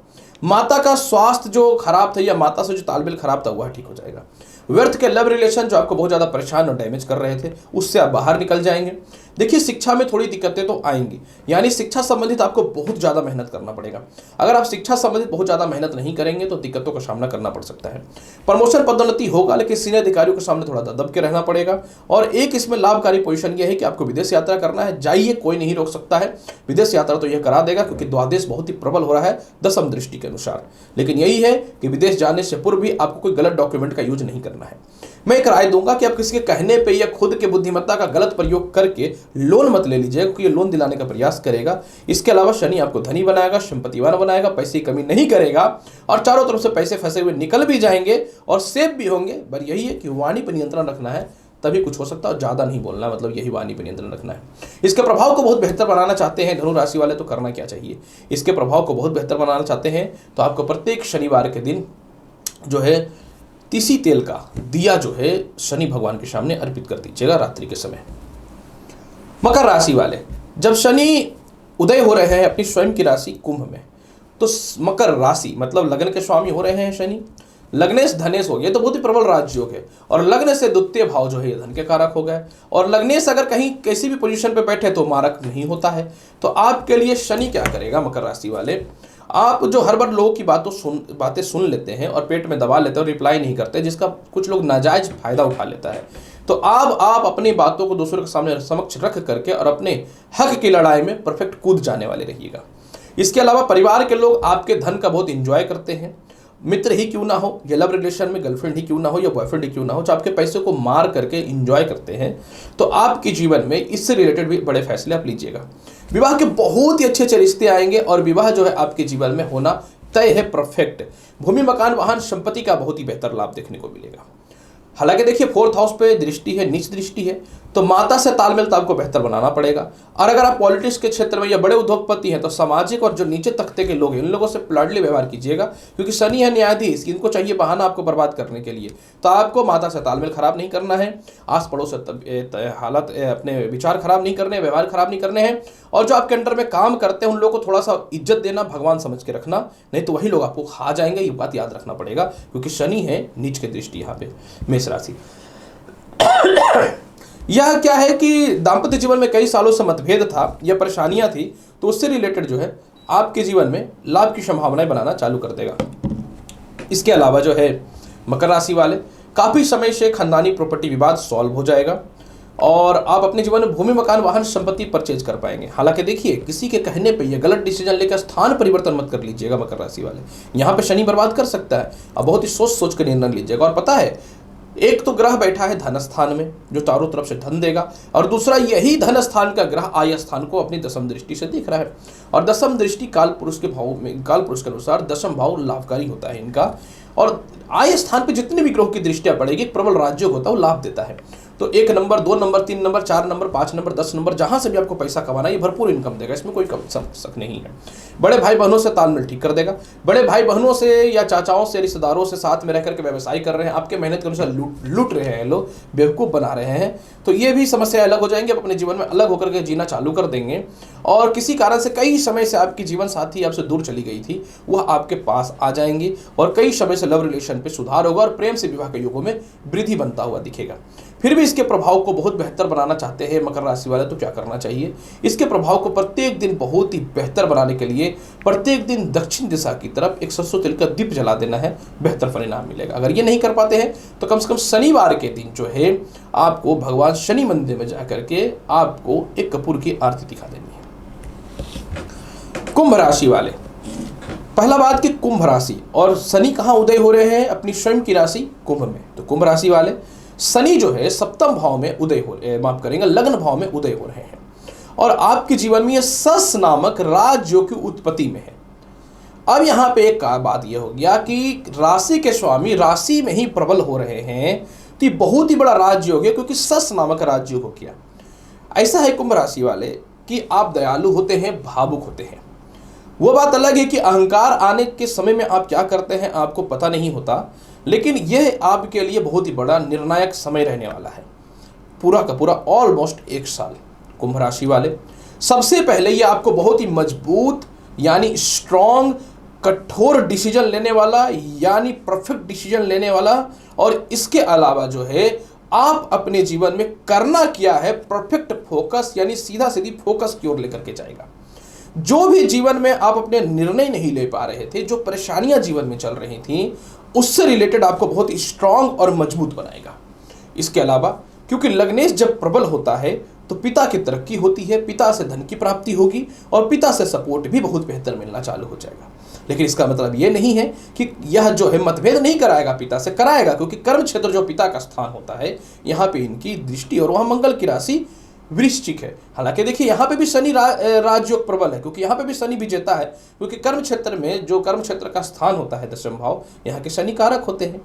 माता का स्वास्थ्य जो खराब था या माता से जो तालमेल खराब था वह ठीक हो जाएगा। व्यर्थ के लव रिलेशन जो आपको बहुत ज़्यादा परेशान और डैमेज कर रहे थे उससे आप बाहर निकल जाएंगे। देखिए शिक्षा में थोड़ी दिक्कतें तो आएंगी, यानी शिक्षा संबंधित आपको बहुत ज़्यादा मेहनत करना पड़ेगा। अगर आप शिक्षा संबंधित बहुत ज़्यादा मेहनत नहीं करेंगे तो दिक्कतों का सामना करना पड़ सकता है। प्रमोशन, पदोन्नति होगा, लेकिन सीनियर अधिकारियों के सामने थोड़ा दब के रहना पड़ेगा। और एक इसमें लाभकारी पोजीशन यह है कि आपको विदेश यात्रा करना है, जाइए, कोई नहीं रोक सकता है। विदेश यात्रा तो यह करा देगा क्योंकि द्वादश बहुत ही प्रबल हो रहा है दशम दृष्टि के अनुसार। लेकिन यही है कि विदेश जाने से पूर्व भी आपको कोई गलत डॉक्यूमेंट का यूज नहीं करना है। मैं एक राय दूंगा कि आप किसी के कहने पे या खुद के बुद्धिमत्ता का गलत प्रयोग करके लोन मत ले लीजिएगा, क्योंकि ये लोन दिलाने का प्रयास करेगा। इसके अलावा शनि आपको धनी बनाएगा, संपत्तिवान बनाएगा, पैसे की कमी नहीं करेगा और चारों तरफ से पैसे फंसे हुए निकल भी जाएंगे और सेफ भी होंगे। पर यही है कि वाणी पर नियंत्रण रखना है, तभी कुछ हो सकता है। और ज़्यादा नहीं बोलना, मतलब यही वाणी पर नियंत्रण रखना है। इसके प्रभाव को बहुत बेहतर बनाना चाहते हैं धनु राशि वाले, तो करना क्या चाहिए? इसके प्रभाव को बहुत बेहतर बनाना चाहते हैं तो आपको प्रत्येक शनिवार के दिन जो है तीसी तेल का दिया जो है शनि भगवान के सामने अर्पित कर दीजिएगा रात्रि के समय। मकर राशि वाले, जब शनि उदय हो रहे हैं अपनी स्वयं की राशि कुंभ में, तो मकर राशि मतलब लग्न के स्वामी हो रहे हैं शनि। लग्नेश धनेश हो गए तो बहुत ही प्रबल राजयोग है, और लग्न से द्वितीय भाव जो है ये धन के कारक हो गए। और लग्नेश अगर कहीं किसी भी पोजीशन पे बैठे तो मारक नहीं होता है। तो आपके लिए शनि क्या करेगा मकर राशि वाले, आप जो हर बार लोगों की बातें सुन लेते हैं और पेट में दबा लेते हैं और रिप्लाई नहीं करते, जिसका कुछ लोग नाजायज फायदा उठा लेता है। तो आप अपनी बातों को दूसरों के सामने समक्ष रख करके और अपने हक की लड़ाई में परफेक्ट कूद जाने वाले रहिएगा। इसके अलावा परिवार के लोग आपके धन का बहुत इंजॉय करते हैं। मित्र ही क्यों ना हो, या लव रिलेशन में गर्लफ्रेंड ही क्यों ना हो, या बॉयफ्रेंड ही क्यों ना हो, जो आपके पैसे को मार करके इंजॉय करते हैं, तो आपके जीवन में इससे रिलेटेड भी बड़े फैसले आप लीजिएगा। विवाह के बहुत ही अच्छे अच्छे रिश्ते आएंगे और विवाह जो है आपके जीवन में होना तय है, परफेक्ट। भूमि, मकान, वाहन, संपत्ति का बहुत ही बेहतर लाभ देखने को मिलेगा। हालांकि देखिए 4th हाउस पे दृष्टि है, नीच दृष्टि है, तो माता से तालमेल तो आपको बेहतर बनाना पड़ेगा। और अगर आप पॉलिटिक्स के क्षेत्र में या बड़े उद्योगपति हैं तो सामाजिक और जो नीचे तख्ते के लोग हैं उन लोगों से प्लाडली व्यवहार कीजिएगा, क्योंकि शनि है न्यायाधीश, इनको चाहिए बहाना आपको बर्बाद करने के लिए। तो आपको माता से तालमेल खराब नहीं करना है, आस पड़ोस से हालत अपने विचार खराब नहीं करने, व्यवहार खराब नहीं करने हैं। और जो आपके अंडर में काम करते हैं उन लोगों को थोड़ा सा इज्जत देना, भगवान समझ के रखना, नहीं तो वही लोग आपको खा जाएंगे। ये बात याद रखना पड़ेगा, क्योंकि शनि है नीच की दृष्टि यहाँ पे मेष राशि। यह क्या है कि दांपत्य जीवन में कई सालों से मतभेद था या परेशानियां थी, तो उससे रिलेटेड जो है आपके जीवन में लाभ की संभावनाएं बनाना चालू कर देगा। इसके अलावा जो है मकर राशि वाले, काफी समय से खानदानी प्रॉपर्टी विवाद सॉल्व हो जाएगा और आप अपने जीवन में भूमि, मकान, वाहन, संपत्ति परचेज कर पाएंगे। हालांकि देखिए किसी के कहने पे ये गलत डिसीजन लेकर स्थान परिवर्तन मत कर लीजिएगा मकर राशि वाले, यहाँ पे शनि बर्बाद कर सकता है। अब बहुत ही सोच सोच कर निर्णय लीजिएगा। और पता है, एक तो ग्रह बैठा है धन स्थान में जो चारों तरफ से धन देगा, और दूसरा यही धन स्थान का ग्रह आय स्थान को अपनी दशम दृष्टि से देख रहा है। और दशम दृष्टि काल पुरुष के भाव में, काल पुरुष के अनुसार दशम भाव लाभकारी होता है इनका। और आय स्थान पे जितने भी ग्रहों की दृष्टियां पड़ेगी, प्रबल राज्य होता है वो लाभ देता है। तो 1 number, 2 number, 3 number, 4 number, 5 number, 10 number, जहां से भी आपको पैसा कमाना है ये भरपूर इनकम देगा, इसमें कोई शक नहीं है। बड़े भाई बहनों से तालमेल ठीक कर देगा। बड़े भाई बहनों से या चाचाओं से, रिश्तेदारों से साथ में रह करके व्यवसाय कर रहे हैं, आपके मेहनत के अनुसार लूट रहे हैं लोग, बेवकूफ़ बना रहे हैं, तो ये भी समस्या अलग हो जाएंगे। आप अपने जीवन में अलग होकर के जीना चालू कर देंगे। और किसी कारण से कई समय से आपकी जीवन साथी आपसे दूर चली गई थी, वह आपके पास आ जाएंगी और कई समय से लव रिलेशन पे सुधार होगा और प्रेम से विवाह के योगों में वृद्धि बनता हुआ दिखेगा। फिर भी इसके प्रभाव को बहुत बेहतर बनाना चाहते हैं मकर राशि वाले, तो क्या करना चाहिए? इसके प्रभाव को प्रत्येक दिन बहुत ही बेहतर बनाने के लिए प्रत्येक दिन दक्षिण दिशा की तरफ एक सरसों तेल का दीप जला देना है, बेहतर परिणाम मिलेगा। अगर ये नहीं कर पाते हैं तो कम से कम शनिवार के दिन जो है आपको भगवान शनि मंदिर में जाकर के आपको एक कपूर की आरती दिखा देनी है। कुंभ राशि वाले, पहला बात कि कुंभ राशि और शनि कहाँ उदय हो रहे हैं? अपनी स्वयं की राशि कुंभ में। तो कुंभ राशि वाले शनि जो है सप्तम भाव में उदय हो, माफ करेंगे, लग्न भाव में उदय हो रहे हैं और आपके जीवन में यह सस नामक राजयोग की उत्पत्ति में है। अब यहाँ पे एक बात यह हो गया कि राशि के स्वामी राशि में ही प्रबल हो रहे हैं, तो ये बहुत ही बड़ा राजयोग है, क्योंकि सस नामक राजयोग हो गया। ऐसा है कुंभ राशि वाले कि आप दयालु होते हैं, भावुक होते हैं। वो बात अलग है कि अहंकार आने के समय में आप क्या करते हैं आपको पता नहीं होता, लेकिन यह आपके लिए बहुत ही बड़ा निर्णायक समय रहने वाला है, पूरा का पूरा ऑलमोस्ट 1 साल। कुंभ राशि वाले, सबसे पहले यह आपको बहुत ही मजबूत यानी स्ट्रॉन्ग, कठोर डिसीजन लेने वाला यानी परफेक्ट डिसीजन लेने वाला, और इसके अलावा जो है आप अपने जीवन में करना क्या है, परफेक्ट फोकस यानी सीधा सीधी फोकस की ओर लेकर के जाएगा। जो भी जीवन में आप अपने निर्णय नहीं ले पा रहे थे, जो परेशानियां जीवन में चल रही थी, उससे रिलेटेड आपको बहुत स्ट्रांग और मजबूत बनाएगा। इसके अलावा क्योंकि लग्नेश जब प्रबल होता है तो पिता की तरक्की होती है, पिता से धन की प्राप्ति होगी और पिता से सपोर्ट भी बहुत बेहतर मिलना चालू हो जाएगा। लेकिन इसका मतलब ये नहीं है कि यह जो है मतभेद नहीं कराएगा, पिता से कराएगा, क्योंकि कर्म क्षेत्र जो पिता का स्थान होता है यहाँ पे इनकी दृष्टि और वहाँ मंगल की राशि वृश्चिक है। हालांकि देखिए यहाँ पे भी शनि राजयोग प्रबल है, क्योंकि यहाँ पे भी शनि विजेता है, क्योंकि कर्म क्षेत्र में जो कर्म क्षेत्र का स्थान होता है दशम भाव, यहाँ के शनि कारक होते हैं।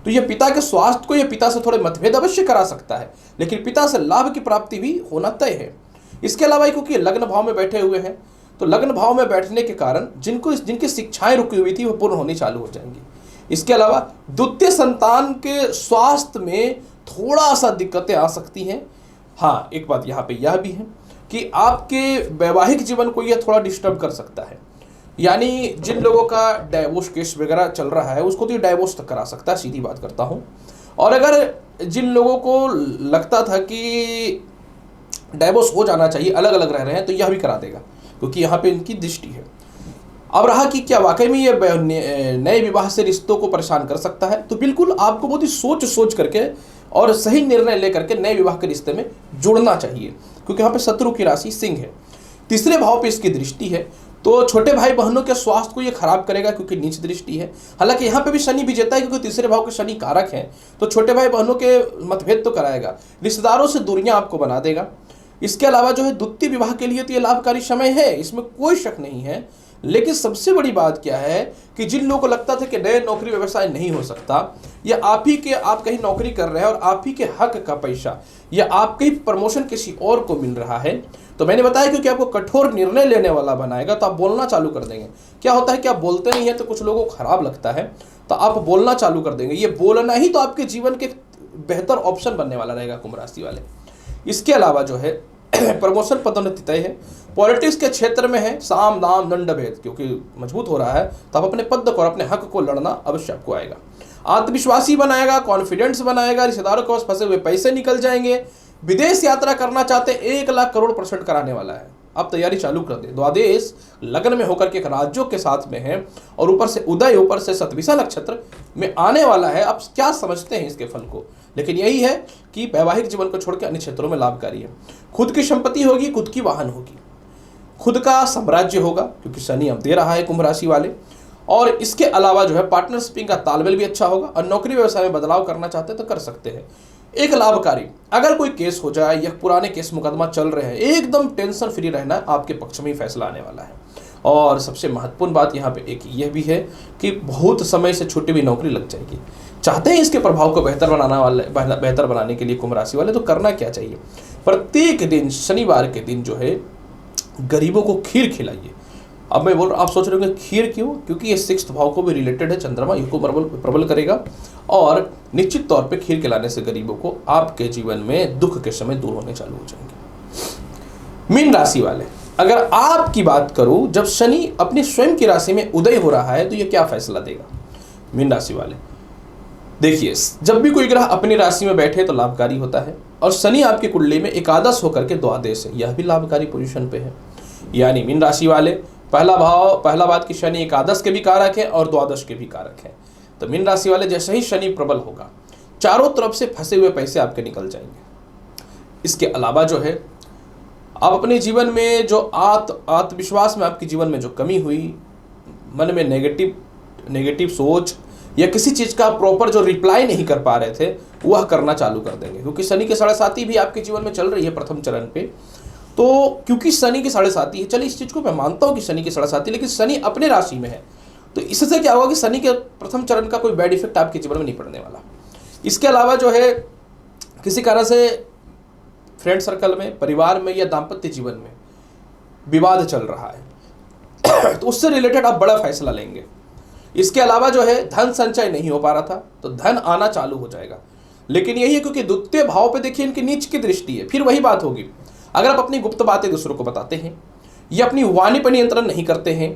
तो ये पिता के स्वास्थ्य को, ये पिता से थोड़े मतभेद अवश्य करा सकता है, लेकिन पिता से लाभ की प्राप्ति भी होना तय है। इसके अलावा क्योंकि लग्न भाव में बैठे हुए हैं, तो लग्न भाव में बैठने के कारण जिनकी शिक्षाएं रुकी हुई थी वो पूर्ण होनी चालू हो जाएंगी। इसके अलावा द्वितीय संतान के स्वास्थ्य में थोड़ा सा दिक्कतें आ सकती हैं। हाँ, एक बात यहाँ पे यह भी है कि आपके वैवाहिक जीवन को यह थोड़ा डिस्टर्ब कर सकता है, यानी जिन लोगों का डाइवोर्स केस वगैरह चल रहा है उसको तो ये डाइवोर्स तक करा सकता है, सीधी बात करता हूँ। और अगर जिन लोगों को लगता था कि डाइवोर्स हो जाना चाहिए, अलग अलग रह रहे हैं, तो यह भी करा देगा, क्योंकि यहाँ पे इनकी दृष्टि है। अब रहा कि क्या वाकई में ये नए विवाह से रिश्तों को परेशान कर सकता है, तो बिल्कुल आपको बहुत ही सोच सोच करके और सही निर्णय लेकर के नए विवाह के रिश्ते में जुड़ना चाहिए, क्योंकि यहाँ पे शत्रु की राशि सिंह है। तीसरे भाव पे इसकी दृष्टि है, तो छोटे भाई बहनों के स्वास्थ्य को ये खराब करेगा क्योंकि नीच दृष्टि है। हालांकि यहाँ पे भी शनि विजेता है, क्योंकि तीसरे भाव के शनि कारक हैं, तो छोटे भाई बहनों के मतभेद तो कराएगा, रिश्तेदारों से दूरियां आपको बना देगा। इसके अलावा जो है द्वितीय विवाह के लिए तो ये लाभकारी समय है, इसमें कोई शक नहीं है। लेकिन सबसे बड़ी बात क्या है कि जिन लोगों को लगता था कि नए नौकरी व्यवसाय नहीं हो सकता, या आप कहीं नौकरी कर रहे हैं और आप ही के हक का पैसा या आपके ही प्रमोशन किसी और को मिल रहा है, तो मैंने बताया क्योंकि आपको कठोर निर्णय लेने वाला बनाएगा, तो आप बोलना चालू कर देंगे। क्या होता है कि आप बोलते नहीं है तो कुछ लोगों को खराब लगता है, तो आप बोलना चालू कर देंगे। ये बोलना ही तो आपके जीवन के बेहतर ऑप्शन बनने वाला रहेगा कुंभ राशि वाले। इसके अलावा जो है प्रमोशन पदोन्नति तय है। पॉलिटिक्स के क्षेत्र में है साम दाम दंड भेद, क्योंकि मजबूत हो रहा है, तो आप अपने पद को और अपने हक को लड़ना अवश्य आपको आएगा। आत्मविश्वासी बनाएगा, कॉन्फिडेंस बनाएगा, रिश्तेदारों के पास फंसे हुए पैसे निकल जाएंगे। विदेश यात्रा करना चाहते 1 लाख करोड़ % कराने वाला है, आप तैयारी चालू कर दें। द्वादश लग्न में होकर के एक राज्यों के साथ में है और ऊपर से उदय, ऊपर से शतभिषा नक्षत्र में आने वाला है। आप क्या समझते हैं इसके फल को, लेकिन यही है कि वैवाहिक जीवन को छोड़ के अन्य क्षेत्रों में लाभकारी है। खुद की संपत्ति होगी, खुद की वाहन होगी, खुद का साम्राज्य होगा, क्योंकि शनि अब दे रहा है कुंभ राशि वाले। और इसके अलावा जो है पार्टनरशिप का तालमेल भी अच्छा होगा, और नौकरी व्यवसाय में बदलाव करना चाहते हैं तो कर सकते हैं। एक लाभकारी, अगर कोई केस हो जाए या पुराने केस मुकदमा चल रहे हैं, एकदम टेंशन फ्री रहना, आपके पक्ष में ही फैसला आने वाला है। और सबसे महत्वपूर्ण बात यहाँ पे एक यह भी है कि बहुत समय से छुट्टी भी नौकरी लग जाएगी। चाहते हैं इसके प्रभाव को बेहतर बनाने के लिए कुंभ राशि वाले, तो करना क्या चाहिए, प्रत्येक दिन शनिवार के दिन जो है गरीबों को खीर खिलाइए। अब मैं बोल रहा, आप सोच रहे हो खीर क्यों, क्योंकि ये 6th भाव को भी रिलेटेड है, चंद्रमा इसको प्रबल करेगा, और निश्चित तौर पे खीर खिलाने से गरीबों को आपके जीवन में दुख के समय दूर होने चालू हो जाएंगे। मीन राशि वाले, अगर आपकी बात करूं, जब शनि अपनी स्वयं की राशि में उदय हो रहा है तो ये क्या फैसला देगा। मीन राशि वाले देखिए, जब भी कोई ग्रह अपनी राशि में बैठे तो लाभकारी होता है, और शनि आपकी कुंडली में एकादश होकर के द्वादश है, यह भी लाभकारी पोजीशन पे है। यानी मीन राशि वाले, पहला बात कि शनि एकादश के भी कारक है और द्वादश के भी कारक है। तो मीन राशि वाले, जैसे ही शनि प्रबल होगा, चारों तरफ से फंसे हुए पैसे आपके निकल जाएंगे। इसके अलावा जो है, आप अपने जीवन में जो आत्मविश्वास में आपके जीवन में जो कमी हुई, मन में नेगेटिव सोच या किसी चीज़ का प्रॉपर जो रिप्लाई नहीं कर पा रहे थे, वह करना चालू कर देंगे, क्योंकि शनि के 7.5 भी आपके जीवन में चल रही है प्रथम चरण पे। तो क्योंकि शनि की 7.5 है, चलिए इस चीज़ को मैं मानता हूँ कि शनि की 7.5, लेकिन शनि अपने राशि में है, तो इससे क्या होगा कि शनि के प्रथम चरण का कोई बैड इफेक्ट आपके जीवन में नहीं पड़ने वाला। इसके अलावा जो है, किसी कारण से फ्रेंड सर्कल में, परिवार में या दाम्पत्य जीवन में विवाद चल रहा है तो उससे रिलेटेड आप बड़ा फैसला लेंगे। इसके अलावा जो है, धन संचय नहीं हो पा रहा था तो धन आना चालू हो जाएगा। लेकिन यही है क्योंकि द्वितीय भाव पे देखिए इनकी नीच की दृष्टि है। फिर वही बात होगी, अगर आप अपनी गुप्त बातें दूसरों को बताते हैं या अपनी वाणी पर नियंत्रण नहीं करते हैं,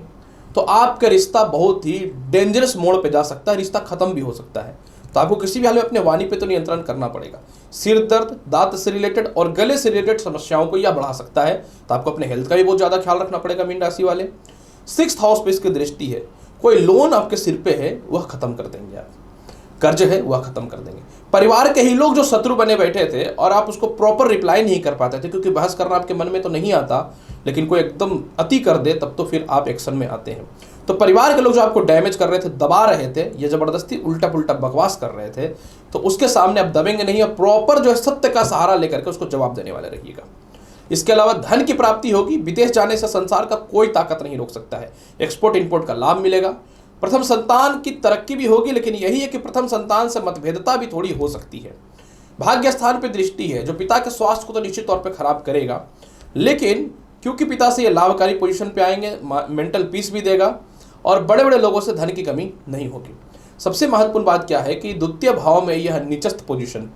तो आपका रिश्ता बहुत ही डेंजरस मोड़ पे जा सकता है, रिश्ता खत्म भी हो सकता है। तो आपको किसी भी हाल में अपने वाणी पे तो नियंत्रण करना पड़ेगा। सिर दर्द, दांत से रिलेटेड और गले से रिलेटेड समस्याओं को यह बढ़ा सकता है, तो आपको अपने हेल्थ का भी बहुत ज़्यादा ख्याल रखना पड़ेगा। मीन राशि वाले, 6th हाउस पे इसकी दृष्टि है, कोई लोन आपके सिर पे है वह खत्म कर देंगे आप, कर्ज है वह खत्म कर देंगे। परिवार के ही लोग जो शत्रु बने बैठे थे और आप उसको प्रॉपर रिप्लाई नहीं कर पाते थे, क्योंकि बहस करना आपके मन में तो नहीं आता, लेकिन कोई एकदम अति कर दे तब तो फिर आप एक्शन में आते हैं। तो परिवार के लोग जो आपको डैमेज कर रहे थे, दबा रहे थे, या जबरदस्ती उल्टा पुल्टा बकवास कर रहे थे, तो उसके सामने आप दबेंगे नहीं, और प्रॉपर जो है सत्य का सहारा लेकर के उसको जवाब देने वाले रहिएगा। इसके अलावा धन की प्राप्ति होगी, विदेश जाने से संसार का कोई ताकत नहीं रोक सकता है। एक्सपोर्ट इंपोर्ट का लाभ मिलेगा। प्रथम संतान की तरक्की भी होगी, लेकिन यही है कि प्रथम संतान से मतभेदता भी थोड़ी हो सकती है। भाग्य स्थान पर दृष्टि है, जो पिता के स्वास्थ्य को तो निश्चित तौर पर खराब करेगा, लेकिन क्योंकि पिता से ये लाभकारी पोजीशन पे आएंगे, मेंटल पीस भी देगा, और बड़े बड़े लोगों से धन की कमी नहीं होगी। सबसे महत्वपूर्ण बात क्या है कि द्वितीय भाव में यह नीचस्थ पोजीशन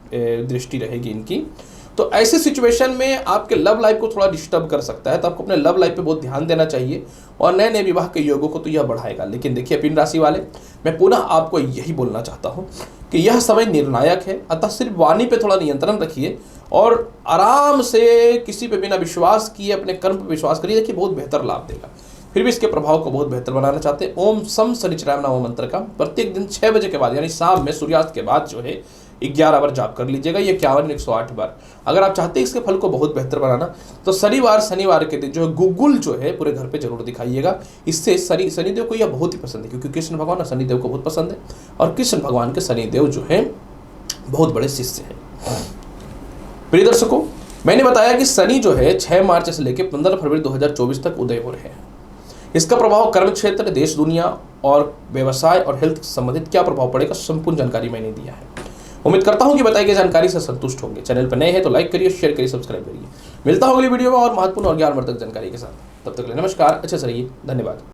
दृष्टि रहेगी इनकी, तो ऐसे सिचुएशन में आपके लव लाइफ को थोड़ा डिस्टर्ब कर सकता है। तो आपको अपने लव लाइफ पे बहुत ध्यान देना चाहिए, और नए नए विवाह के योगों को तो यह बढ़ाएगा। लेकिन देखिए मीन राशि वाले, मैं पुनः आपको यही बोलना चाहता हूँ कि यह समय निर्णायक है, अतः सिर्फ वाणी पे थोड़ा नियंत्रण रखिए और आराम से किसी पे बिना विश्वास किए अपने कर्म पर विश्वास करिए, देखिए बहुत बेहतर लाभ देगा। फिर भी इसके प्रभाव को बहुत बेहतर बनाना चाहते हैं, ओम सम शनिचराय नाम मंत्र का प्रत्येक दिन 6 बजे के बाद यानी शाम में सूर्यास्त के बाद जो है 11 बार जाप कर लीजिएगा। ये 51 108 बार। अगर आप चाहते हैं इसके फल को बहुत बेहतर बनाना तो शनिवार के दिन जो है गुगुल जो है पूरे घर पे जरूर दिखाइएगा। इससे शनिदेव को यह बहुत ही पसंद है, क्योंकि कृष्ण भगवान शनिदेव को बहुत पसंद है और कृष्ण भगवान के शनिदेव जो है बहुत बड़े शिष्य हैं। प्रिय दर्शकों, मैंने बताया कि शनि जो है 6 मार्च से लेकर 15 फरवरी 2024 तक उदय हो रहे हैं। इसका प्रभाव कर्म क्षेत्र, देश दुनिया और व्यवसाय और हेल्थ से संबंधित क्या प्रभाव पड़ेगा, संपूर्ण जानकारी मैंने दिया है। उम्मीद करता हूं कि बताई गई जानकारी से संतुष्ट होंगे। चैनल पर नए हैं तो लाइक करिए, शेयर करिए, सब्सक्राइब करिए। मिलता हूं अगली वीडियो में और महत्वपूर्ण और ज्ञानवर्धक जानकारी के साथ। तब तक के लिए नमस्कार, अच्छे से रहिए, धन्यवाद।